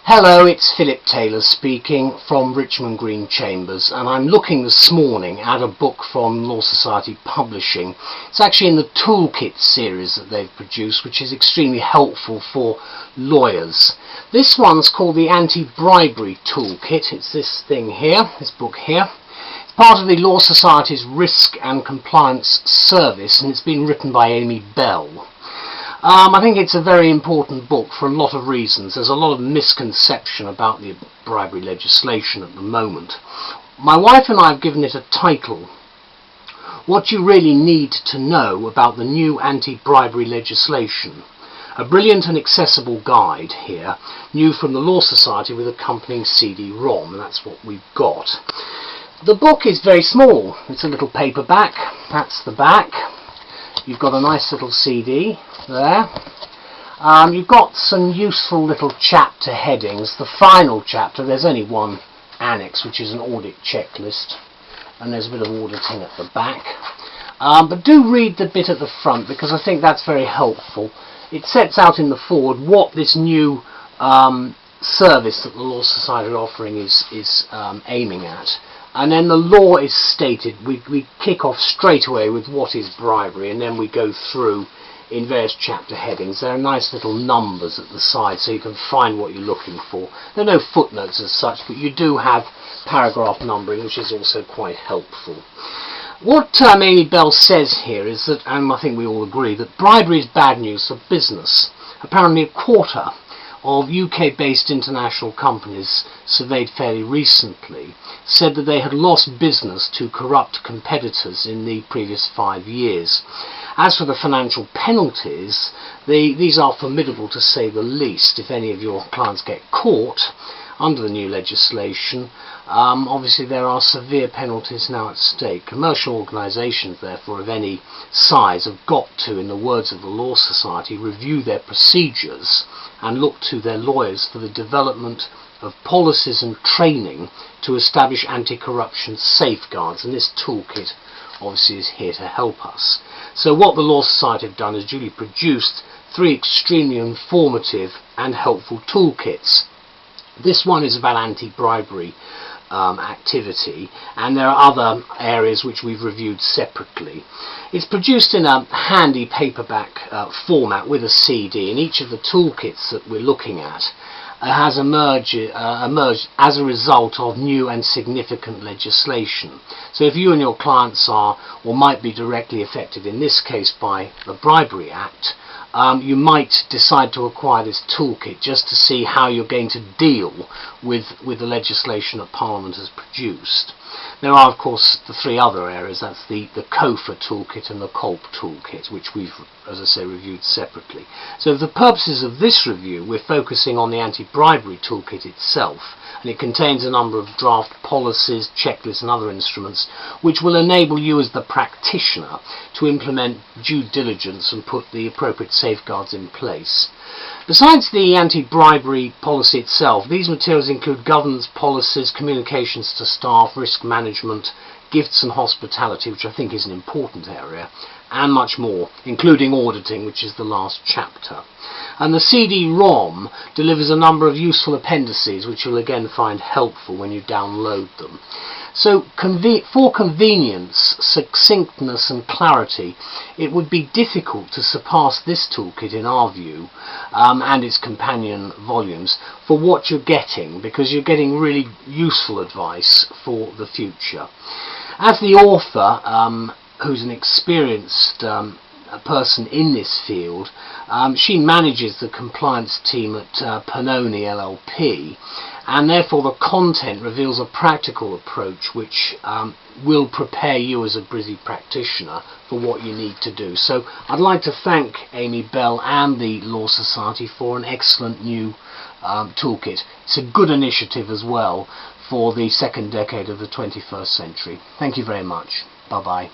Hello, it's Philip Taylor speaking from Richmond Green Chambers, and I'm looking this morning at a book from Law Society Publishing. It's actually in the Toolkit series that they've produced, which is extremely helpful for lawyers. This one's called the Anti-Bribery Toolkit. It's this thing here, this book here. It's part of the Law Society's Risk and Compliance Service, and it's been written by Amy Bell. I think it's a very important book for a lot of reasons. There's a lot of misconception about the bribery legislation at the moment. My wife and I have given it a title, What You Really Need to Know About the New Anti-Bribery Legislation. A brilliant and accessible guide here, new from the Law Society with accompanying CD-ROM, and that's what we've got. The book is very small. It's a little paperback. That's the back. You've got a nice little CD there. You've got some useful little chapter headings. The final chapter, there's only one annex, which is an audit checklist, and there's a bit of auditing at the back. But do read the bit at the front, because I think that's very helpful. It sets out in the foreword what this new service that the Law Society are offering is aiming at. And then the law is stated. We kick off straight away with what is bribery, and then we go through in various chapter headings. There are nice little numbers at the side so you can find what you're looking for. There are no footnotes as such, but you do have paragraph numbering, which is also quite helpful. What Amy Bell says here is that, and I think we all agree, that bribery is bad news for business. Apparently a quarter of UK-based international companies surveyed fairly recently said that they had lost business to corrupt competitors in the previous 5 years. As for the financial penalties, these are formidable to say the least. If any of your clients get caught under the new legislation, obviously there are severe penalties now at stake. Commercial organisations, therefore, of any size have got to, in the words of the Law Society, review their procedures and look to their lawyers for the development of policies and training to establish anti-corruption safeguards, and this toolkit obviously is here to help us. So what the Law Society have done is duly produced 3 extremely informative and helpful toolkits. This one is about anti-bribery activity, and there are other areas which we've reviewed separately. It's produced in a handy paperback format with a CD, and each of the toolkits that we're looking at has emerged as a result of new and significant legislation. So if you and your clients are or might be directly affected, in this case by the Bribery Act, you might decide to acquire this toolkit just to see how you're going to deal with the legislation that Parliament has produced. There are, of course, the 3 other areas. That's the COFA toolkit and the COLP toolkit, which we've, as I say, reviewed separately. So for the purposes of this review, we're focusing on the anti-bribery toolkit itself, and it contains a number of draft policies, checklists and other instruments which will enable you as the practitioner to implement due diligence and put the appropriate safeguards in place. Besides the anti-bribery policy itself, these materials include governance policies, communications to staff, risk management, gifts and hospitality, which I think is an important area, and much more, including auditing, which is the last chapter. And the CD-ROM delivers a number of useful appendices, which you'll again find helpful when you download them. So for convenience, succinctness and clarity, it would be difficult to surpass this toolkit in our view, and its companion volumes, for what you're getting, because you're getting really useful advice for the future. As the author, who's an experienced person in this field, she manages the compliance team at Pannoni LLP, and therefore the content reveals a practical approach which will prepare you as a busy practitioner for what you need to do. So I'd like to thank Amy Bell and the Law Society for an excellent new toolkit. It's a good initiative as well for the second decade of the 21st century. Thank you very much. Bye-bye.